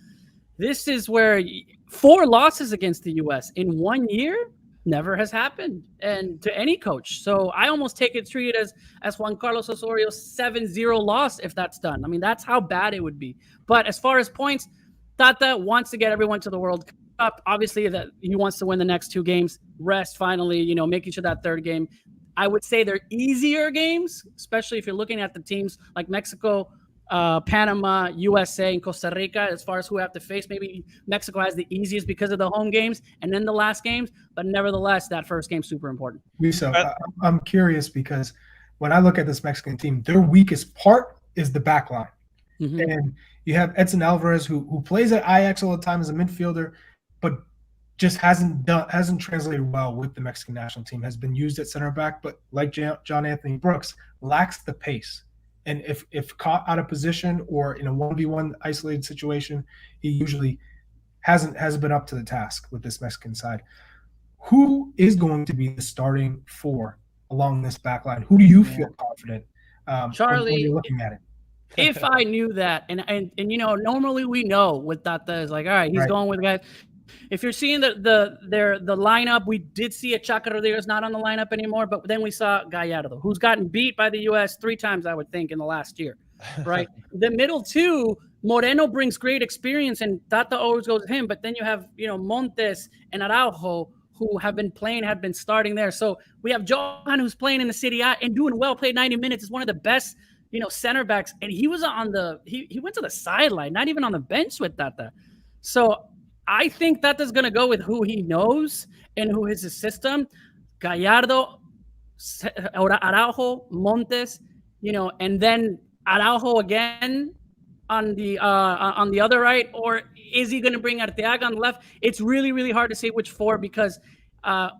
This is where 4 losses against the U.S. in 1 year never has happened, and to any coach. So I almost treat it as Juan Carlos Osorio's 7-0 loss if that's done. I mean, that's how bad it would be. But as far as points, Tata wants to get everyone to the World Cup. Obviously, that he wants to win the next 2 games, rest finally, making sure that third game. I would say they're easier games, especially if you're looking at the teams like Mexico, Panama, USA, and Costa Rica, as far as who have to face. Maybe Mexico has the easiest because of the home games and then the last games, but nevertheless, that first game's super important. So I'm curious because when I look at this Mexican team, their weakest part is the back line. Mm-hmm. And you have Edson Alvarez, who plays at Ajax all the time as a midfielder, but just hasn't translated well with the Mexican national team, has been used at center back, but like John Anthony Brooks, lacks the pace. And if caught out of position or in a 1v1 isolated situation, he usually hasn't been up to the task with this Mexican side. Who is going to be the starting 4 along this back line? Who do you feel confident, Charlie, when you're looking at it? If I knew that, and normally we know what Tata is like. All right, he's going with guys. If you're seeing the lineup, we did see a Chaca Rodriguez not on the lineup anymore, but then we saw Gallardo, who's gotten beat by the U.S. 3 times, I would think, in the last year, right? The middle 2, Moreno brings great experience, and Tata always goes with him, but then you have, Montes and Araujo, who have been starting there. So we have Johan, who's playing in the Serie A and doing well, played 90 minutes, is one of the best, center backs, and he was he went to the sideline, not even on the bench with Tata. So I think Tata's going to go with who he knows and who is his system. Gallardo, Araujo, Montes, and then Araujo again on the other right, or is he going to bring Arteaga on the left? It's really, really hard to say which 4 because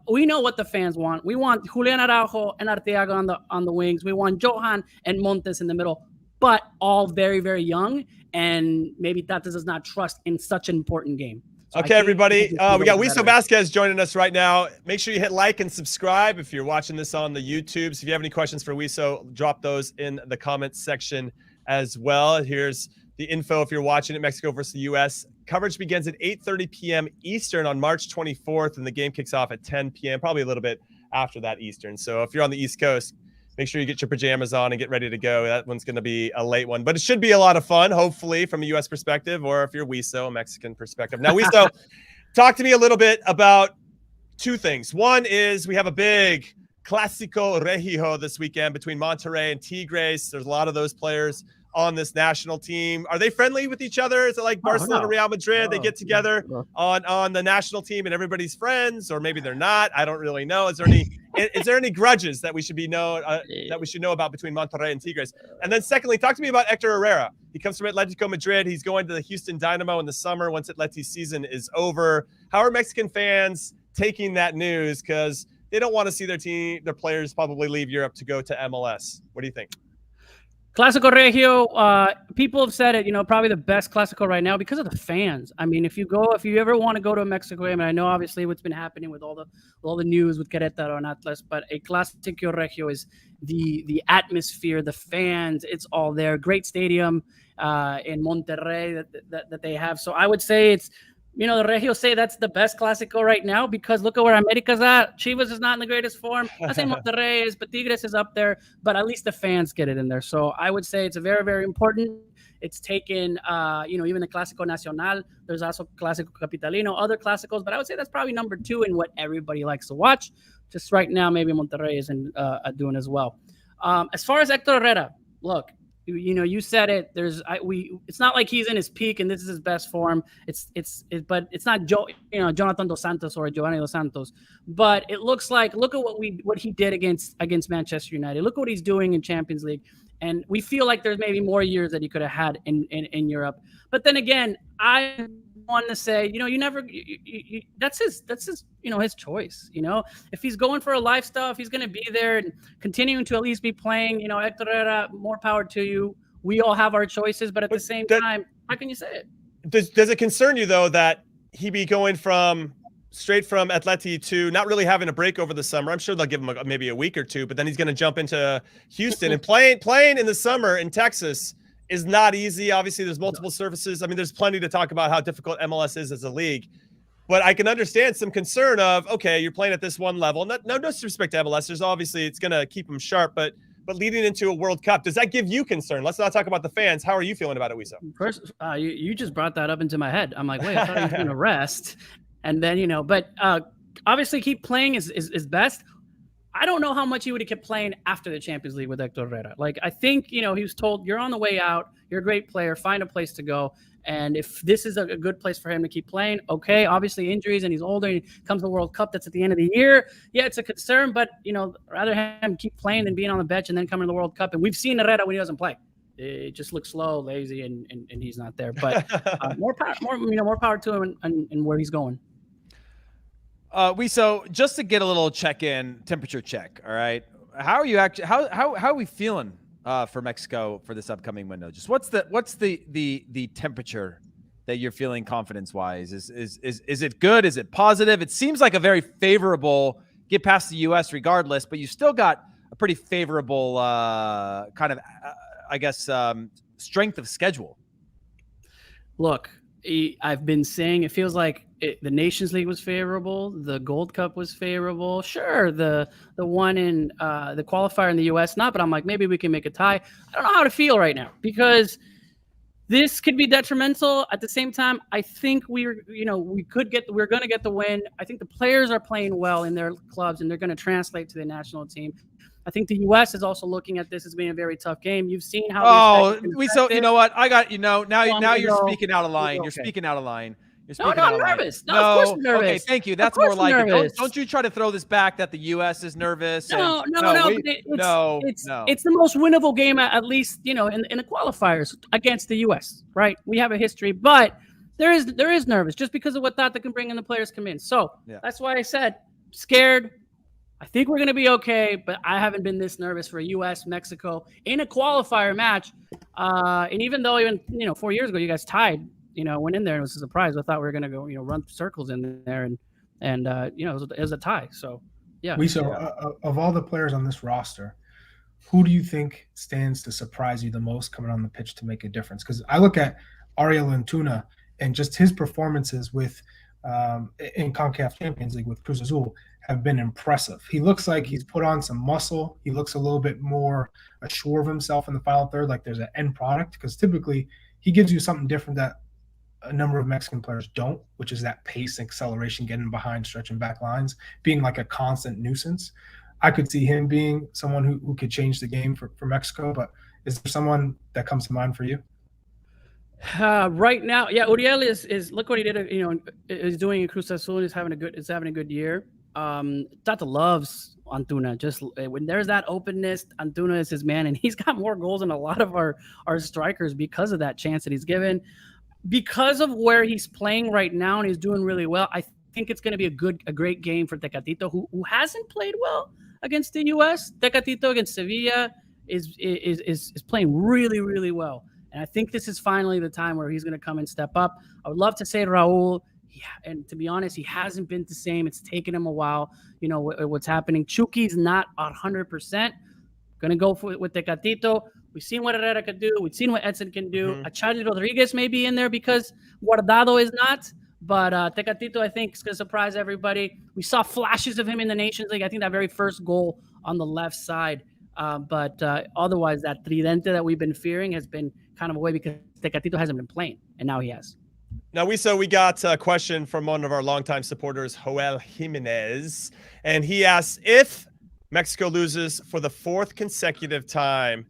we know what the fans want. We want Julian Araujo and Arteaga on the wings. We want Johan and Montes in the middle, but all very, very young, and maybe Tata does not trust in such an important game. Okay, everybody. We got Wiso Vasquez joining us right now. Make sure you hit like and subscribe if you're watching this on the YouTubes. If you have any questions for Wiso, drop those in the comments section as well. Here's the info if you're watching it, Mexico versus the U.S. Coverage begins at 8:30 p.m. Eastern on March 24th, and the game kicks off at 10 p.m., probably a little bit after that Eastern. So if you're on the East Coast, make sure you get your pajamas on and get ready to go. That one's going to be a late one, but it should be a lot of fun, hopefully, from a U.S. perspective, or if you're Wiso, a Mexican perspective. Now, Wiso, talk to me a little bit about 2 things. One is we have a big Clásico Regio this weekend between Monterrey and Tigres. There's a lot of those players on this national team. Are they friendly with each other? Is it like Barcelona, Real Madrid? They get together on the national team and everybody's friends, or maybe they're not. I don't really know. Is there any grudges that we should know about between Monterrey and Tigres? And then secondly, talk to me about Hector Herrera. He comes from Atletico Madrid. He's going to the Houston Dynamo in the summer once Atleti's season is over. How are Mexican fans taking that news? Because they don't want to see their players probably leave Europe to go to MLS. What do you think? Clásico Regio, people have said it, probably the best Clásico right now because of the fans. I mean, if you ever want to go to a Mexico game, and I know obviously what's been happening with all the news with Querétaro and Atlas, but a Clásico Regio is the atmosphere, the fans, it's all there. Great stadium in Monterrey that they have. So I would say it's, the Regios say that's the best Clásico right now because look at where America's at. Chivas is not in the greatest form. I say Monterrey is, but Tigres is up there. But at least the fans get it in there. So I would say it's a very, very important. It's taken, even the Clásico Nacional. There's also Clásico Capitalino, other Clásicos. But I would say that's probably number 2 in what everybody likes to watch. Just right now, maybe Monterrey isn't doing as well. As far as Hector Herrera, look, you said it. It's not like he's in his peak and this is his best form. But it's not Jonathan Dos Santos or Giovanni Dos Santos. But it looks like look at what he did against Manchester United. Look what he's doing in Champions League, and we feel like there's maybe more years that he could have had in Europe. But then again, I'm one to say, that's his, his choice. If he's going for a lifestyle, if he's going to be there and continuing to at least be playing, Hector Herrera, more power to you. We all have our choices, but at the same time, how can you say it? Does it concern you though that he be going straight from Atleti to not really having a break over the summer? I'm sure they'll give him maybe a week or two, but then he's going to jump into Houston and playing in the summer in Texas is not easy. Obviously, there's multiple surfaces. I mean, there's plenty to talk about how difficult MLS is as a league, but I can understand some concern of, okay, you're playing at this one level. No disrespect to MLS. There's obviously it's going to keep them sharp, but leading into a World Cup, does that give you concern? Let's not talk about the fans. How are you feeling about it, Wiso? First, you just brought that up into my head. I'm like, wait, I thought he was going to rest. And then, but obviously keep playing is best. I don't know how much he would have kept playing after the Champions League with Hector Herrera. Like, I think, he was told, you're on the way out. You're a great player. Find a place to go. And if this is a good place for him to keep playing, okay, obviously injuries and he's older and he comes to the World Cup, that's at the end of the year. Yeah, it's a concern, but, rather him keep playing than being on the bench and then coming to the World Cup. And we've seen Herrera when he doesn't play. It just looks slow, lazy, and he's not there. But more power to him and where he's going. So just to get a little temperature check. All right. How are you actually, how are we feeling for Mexico for this upcoming window? Just what's the temperature that you're feeling confidence wise? Is it good? Is it positive? It seems like a very favorable get past the US regardless, but you still got a pretty favorable kind of, strength of schedule. Look, I've been saying it feels like the Nations League was favorable. The Gold Cup was favorable. Sure, the one in the qualifier in the U.S. not, but I'm like, maybe we can make a tie. I don't know how to feel right now because this could be detrimental. At the same time, I think we're going to get the win. I think the players are playing well in their clubs and they're going to translate to the national team. I think the U.S. is also looking at this as being a very tough game. You've seen how. You know what? I got now you're speaking out of line. Okay. You're speaking out of line. No, I'm nervous. No, of course I'm nervous. Okay, thank you. That's more like it. Don't you try to throw this back that the U.S. is nervous. No. It's the most winnable game, at least in the qualifiers against the U.S. Right? We have a history, but there is nervous just because of what Tata can bring and the players come in. So That's why I said scared. I think we're going to be okay, but I haven't been this nervous for a U.S.-Mexico in a qualifier match. And even though 4 years ago you guys tied, went in there and it was a surprise. I thought we were going to go, run circles in there and it was a tie. So, yeah. Of all the players on this roster, who do you think stands to surprise you the most coming on the pitch to make a difference? Because I look at Ariel Antuna and just his performances with in Concacaf Champions League with Cruz Azul have been impressive. He looks like he's put on some muscle. He looks a little bit more assured of himself in the final third, like there's an end product, because typically he gives you something different that a number of Mexican players don't, which is that pace, acceleration, getting behind, stretching back lines, being like a constant nuisance. I could see him being someone who could change the game for Mexico, but is there someone that comes to mind for you? Right now, Uriel is look what he did. Is doing in Cruz Azul. Is having a good year. Tata loves Antuna. Just when there's that openness, Antuna is his man, and he's got more goals than a lot of our strikers because of that chance that he's given. Because of where he's playing right now, and he's doing really well. I think it's going to be a great game for Tecatito, who hasn't played well against the U.S. Tecatito against Sevilla is playing really, really well. And I think this is finally the time where he's going to come and step up. I would love to say Raul. Yeah, and to be honest, he hasn't been the same. It's taken him a while. What's happening. Chucky's not 100%. Going to go with Tecatito. We've seen what Herrera could do. We've seen what Edson can do. Charlie Rodriguez may be in there because Guardado is not. But Tecatito, I think, is going to surprise everybody. We saw flashes of him in the Nations League. I think that very first goal on the left side. But otherwise, that tridente that we've been fearing has been kind of away because Tecatito hasn't been playing, and now he has. Now, we got a question from one of our longtime supporters, Joel Jimenez, and he asks, if Mexico loses for the fourth consecutive time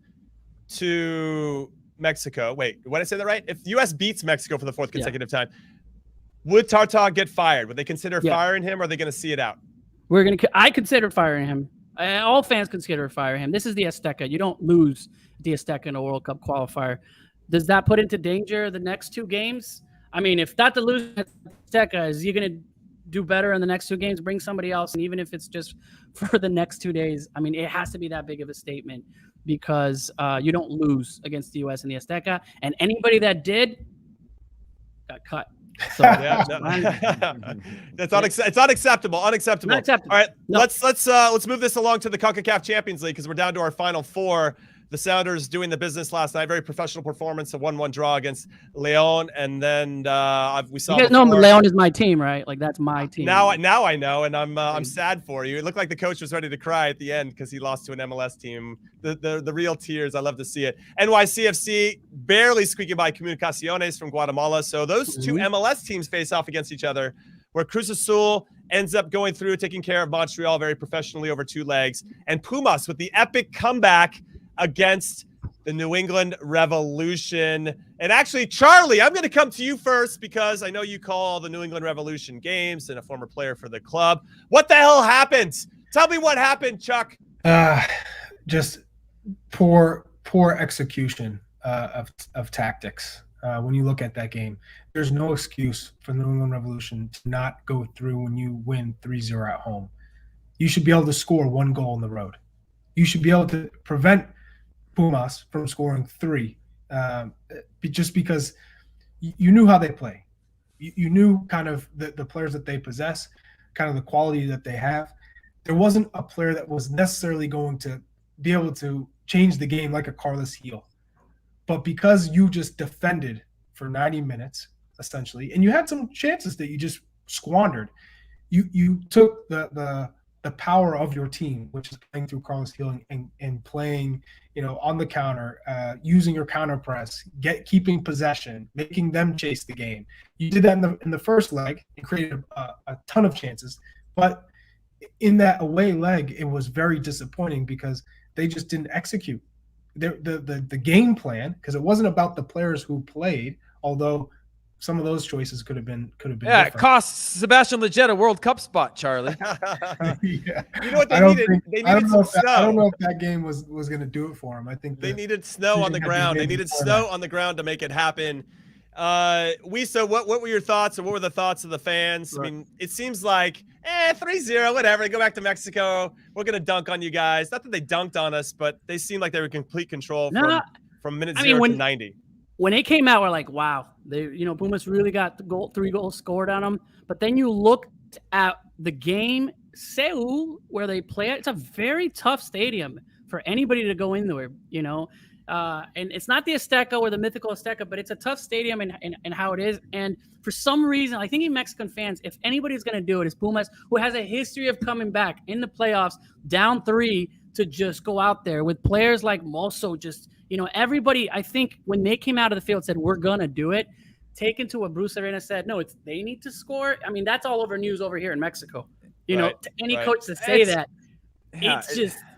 to Mexico, wait, what did I say that right? If the U.S. beats Mexico for the fourth consecutive time, would Tata get fired? Would they consider firing him, or are they going to see it out? I consider firing him. All fans consider firing him. This is the Azteca. You don't lose the Azteca in a World Cup qualifier. Does that put into danger the next two games? I mean, if Tata loses at Azteca, is he going to do better in the next 2 games, bring somebody else? And even if it's just for the next 2 days, I mean, it has to be that big of a statement because you don't lose against the U.S. in the Azteca. And anybody that did got cut. So Yeah, it's unacceptable. Unacceptable. Not acceptable. All right, No. let's move this along to the Concacaf Champions League because we're down to our final 4. The Sounders doing the business last night. Very professional performance, a 1-1 draw against Leon, and then we saw. You guys know Leon is my team, right? Like that's my team. Now I know, and I'm sad for you. It looked like the coach was ready to cry at the end because he lost to an MLS team. The real tears. I love to see it. NYCFC barely squeaking by Comunicaciones from Guatemala. So those 2 MLS teams face off against each other, where Cruz Azul ends up going through, taking care of Montreal very professionally over 2 legs, and Pumas with the epic comeback against the New England Revolution. And actually, Charlie, I'm going to come to you first because I know you call the New England Revolution games and a former player for the club. What the hell happened? Tell me what happened, Chuck. Just poor execution of tactics. When you look at that game, there's no excuse for the New England Revolution to not go through when you win 3-0 at home. You should be able to score 1 goal on the road. You should be able to prevent Pumas from scoring 3, just because you knew how they play. You knew kind of the players that they possess, kind of the quality that they have. There wasn't a player that was necessarily going to be able to change the game like a Carlos Heel. But because you just defended for 90 minutes, essentially, and you had some chances that you just squandered, you took the power of your team, which is playing through Carlos Heel and playing, on the counter, using your counter press, keeping possession, making them chase the game. You did that in the first leg and created a ton of chances. But in that away leg, it was very disappointing because they just didn't execute the game plan, because it wasn't about the players who played, although some of those choices could have been different. It cost Sebastian Lletget a World Cup spot, Charlie. Yeah. You know what they needed? They needed some snow. I don't know if that game was going to do it for them. I think they needed snow on the ground. They needed snow on the ground to make it happen. Wiso, what were your thoughts, or what were the thoughts of the fans? Right. I mean, it seems like 3-0, whatever. Go back to Mexico. We're gonna dunk on you guys. Not that they dunked on us, but they seemed like they were in complete control from minute 0 to 90. When it came out, we're like, wow, Pumas really got the 3 goals scored on them. But then you looked at the game, Seoul, where they play it. It's a very tough stadium for anybody to go into it, and it's not the Azteca or the mythical Azteca, but it's a tough stadium and how it is. And for some reason, I think in Mexican fans, if anybody's going to do it, it's Pumas, who has a history of coming back in the playoffs down 3 to just go out there with players like Mosso. Just, everybody, I think when they came out of the field said, we're going to do it, taken to what Bruce Arena said, no, they need to score. I mean, that's all over news over here in Mexico. To any coach to say that,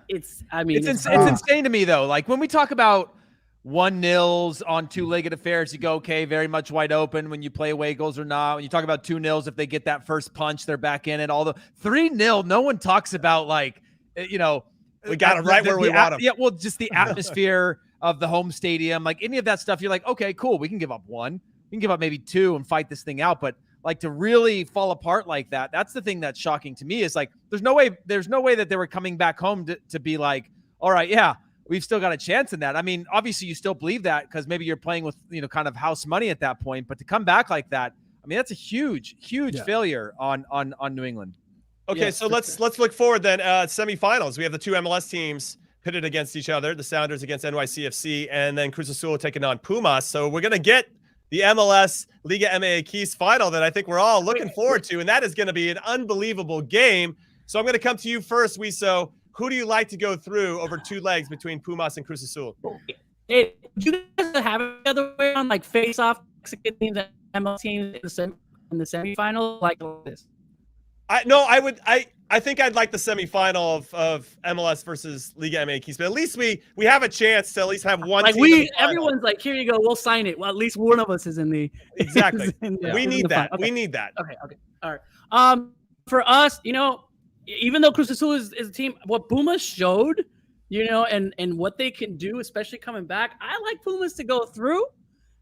it's insane to me, though. Like when we talk about 1-0s on 2-legged affairs, you go, okay, very much wide open when you play away goals or not. When you talk about 2-0s, if they get that first punch, they're back in it. All the 3-0, no one talks about we got it right where we want them. Yeah, well, just the atmosphere of the home stadium, like any of that stuff. You're like, okay, cool. We can give up 1, we can give up maybe 2 and fight this thing out, but like to really fall apart like that, that's the thing that's shocking to me. Is like there's no way that they were coming back home to be like, all right, yeah, we've still got a chance in that. I mean, obviously you still believe that because maybe you're playing with kind of house money at that point, but to come back like that, I mean, that's a huge failure on New England. Okay, so let's look forward then. Semifinals, we have the 2 MLS teams pitted against each other, the Sounders against NYCFC, and then Cruz Azul taking on Pumas. So we're gonna get the MLS Liga MX final that I think we're all looking forward to, and that is going to be an unbelievable game. So I'm going to come to you first, Wiso. Who do you like to go through over 2 legs between Pumas and Cruz Azul? Hey, do you guys have it the other way on, like face-off Mexican teams and MLS teams in the semifinal like this? I think I'd like the semifinal of MLS versus Liga MX, but at least we have a chance to at least have one. Like everyone's like, here you go, we'll sign it. Well, at least one of us is in the exactly. We need that. Okay. We need that. Okay. All right. For us, even though Cruz Azul is a team, what Pumas showed, and what they can do, especially coming back, I like Pumas to go through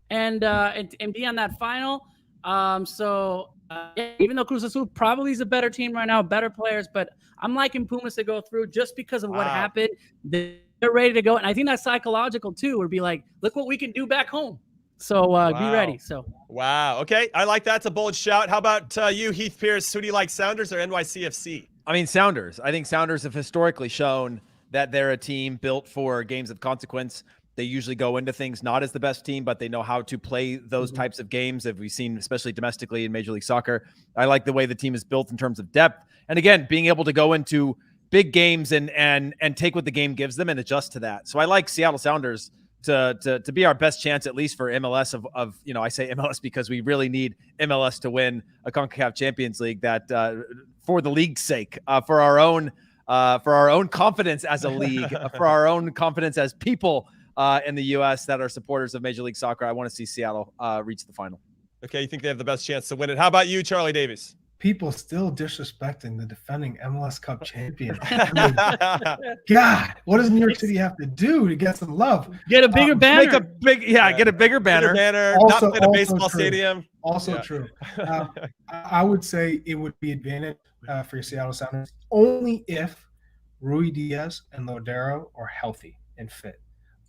and be on that final. Yeah, even though Cruz Azul probably is a better team right now, better players, but I'm liking Pumas to go through just because of what happened. They're ready to go, and I think that's psychological too. Or be like, look what we can do back home. So be ready. So wow, okay, I like that. It's a bold shout. How about you, Heath Pearce? Who do you like, Sounders or NYCFC? I mean, Sounders. I think Sounders have historically shown that they're a team built for games of consequence. They usually go into things not as the best team, but they know how to play those types of games that we've seen, especially domestically in Major League Soccer. I like the way the team is built in terms of depth. And again, being able to go into big games and take what the game gives them and adjust to that. So I like Seattle Sounders to be our best chance, at least for MLS of I say MLS because we really need MLS to win a CONCACAF Champions League, that for the league's sake, for our own confidence as a league, for our own confidence as people in the U.S. that are supporters of Major League Soccer. I want to see Seattle reach the final. Okay, you think they have the best chance to win it. How about you, Charlie Davies? People still disrespecting the defending MLS Cup champion. I mean, God, what does New York City have to do to get some love? Get a bigger banner. Get a bigger banner. Also, not in a baseball true. stadium. Also true. I would say it would be advantage for your Seattle Sounders only if Rui Diaz and Lodero are healthy and fit.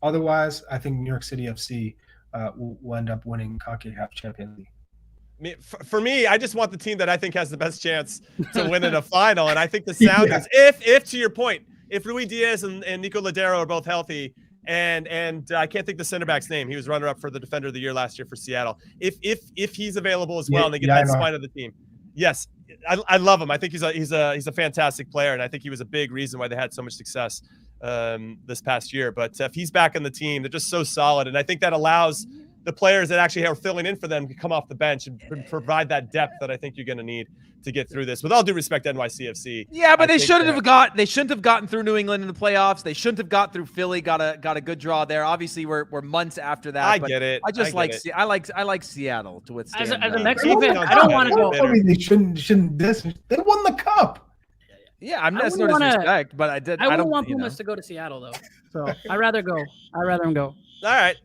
Otherwise, I think New York City FC will end up winning CONCACAF Champions League. For me, I just want the team that I think has the best chance to win in a final, and I think the Sounders. If to your point, if Rui Diaz and Nico Lodero are both healthy, and I can't think the center back's name. He was runner-up for the Defender of the Year last year for Seattle. If he's available as well, and they get that spine of the team, yes, I love him. I think he's a fantastic player, and I think he was a big reason why they had so much success this past year. But if he's back on the team, they're just so solid, and I think that allows the players that actually are filling in for them to come off the bench and provide that depth that I think you're going to need to get through this. With all due respect, NYCFC. Yeah, but they shouldn't have gotten through New England in the playoffs. They shouldn't have got through Philly. Got a good draw there. Obviously, we're months after that. I get it. I like Seattle to withstand. As a Mexican fan, I don't want to go. I mean, they shouldn't. They won the cup. Yeah, I'm not no disrespect, but I don't want Pumas to go to Seattle though. So I'd rather them go. All right,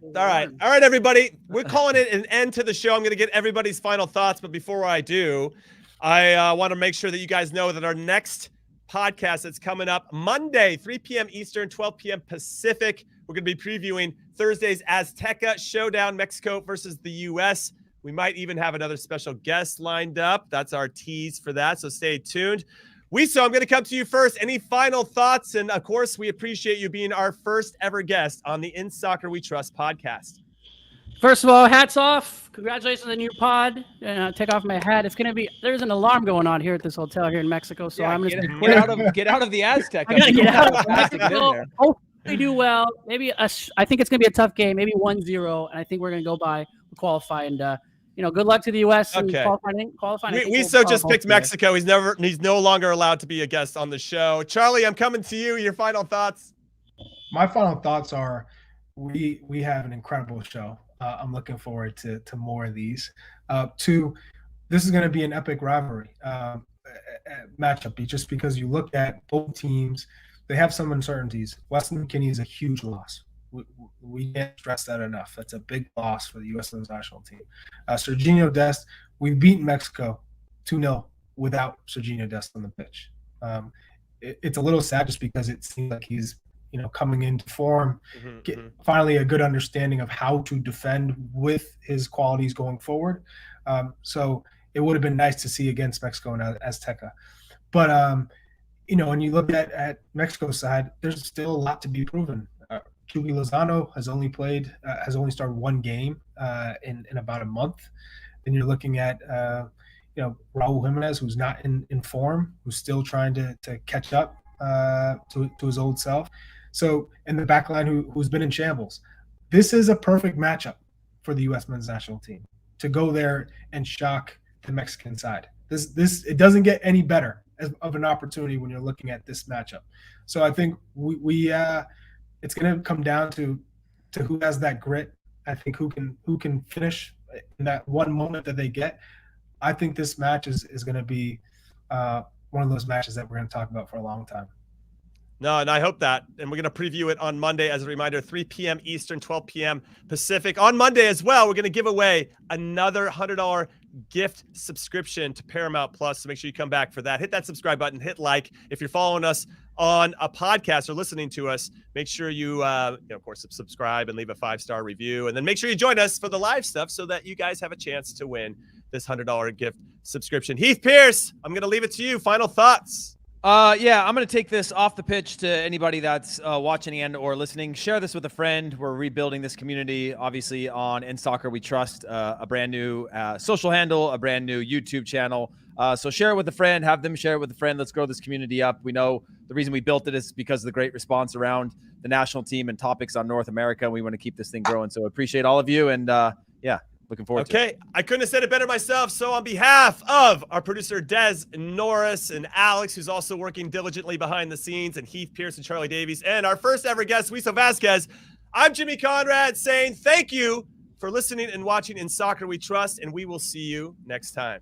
everybody. We're calling it an end to the show. I'm going to get everybody's final thoughts, but before I do, I want to make sure that you guys know that our next podcast that's coming up Monday, 3 p.m. Eastern, 12 p.m. Pacific, we're going to be previewing Thursday's Azteca showdown, Mexico versus the U.S. We might even have another special guest lined up. That's our tease for that, so stay tuned. Wiso, I'm going to come to you first. Any final thoughts? And, of course, we appreciate you being our first ever guest on the In Soccer We Trust podcast. First of all, hats off. Congratulations on the new pod. Take off my hat. There's an alarm going on here at this hotel here in Mexico, so I'm going to get out of the Azteca. I got to get out of Mexico. Hopefully do well. Maybe I think it's going to be a tough game, maybe 1-0, and I think we're going to go by, qualify, and good luck to the U.S. and qualifying. Wiso just picked Mexico. He's no longer allowed to be a guest on the show. Charlie, I'm coming to you. Your final thoughts? My final thoughts are we have an incredible show. I'm looking forward to more of these. This is going to be an epic rivalry matchup, just because you look at both teams, they have some uncertainties. Weston McKennie is a huge loss. We can't stress that enough. That's a big loss for the U.S. Men's national team. Serginho Dest, we've beaten Mexico 2-0 without Serginho Dest on the pitch. It's a little sad just because it seems like he's coming into form, finally a good understanding of how to defend with his qualities going forward. So it would have been nice to see against Mexico and Azteca. But, when you look at Mexico's side, there's still a lot to be proven. Chucky Lozano has only started one game in about a month. Then you're looking at, Raul Jimenez, who's not in form, who's still trying to catch up to his old self. So in the back line, who's been in shambles. This is a perfect matchup for the U.S. men's national team to go there and shock the Mexican side. It doesn't get any better of an opportunity when you're looking at this matchup. So I think we it's going to come down to who has that grit. I think who can finish in that one moment that they get. I think this match is going to be one of those matches that we're going to talk about for a long time. No, and I hope that. And we're going to preview it on Monday. As a reminder, 3 p.m. Eastern, 12 p.m. Pacific. On Monday as well, we're going to give away another $100 gift subscription to Paramount Plus. So make sure you come back for that. Hit that subscribe button. Hit like. If you're following us on a podcast or listening to us, make sure you, of course, subscribe and leave a 5-star review. And then make sure you join us for the live stuff so that you guys have a chance to win this $100 gift subscription. Heath, Pearce, I'm going to leave it to you. Final thoughts. Yeah, I'm going to take this off the pitch to anybody that's watching and or listening. Share this with a friend. We're rebuilding this community, obviously, on In Soccer We Trust, a brand new social handle, a brand new YouTube channel. So share it with a friend. Have them share it with a friend. Let's grow this community up. We know the reason we built it is because of the great response around the national team and topics on North America. We want to keep this thing growing. So appreciate all of you. And, looking forward to it. Okay, I couldn't have said it better myself. So on behalf of our producer, Des Norris, and Alex, who's also working diligently behind the scenes, and Heath, Pearce, and Charlie Davies, and our first ever guest, Wiso Vasquez, I'm Jimmy Conrad saying thank you for listening and watching In Soccer We Trust, and we will see you next time.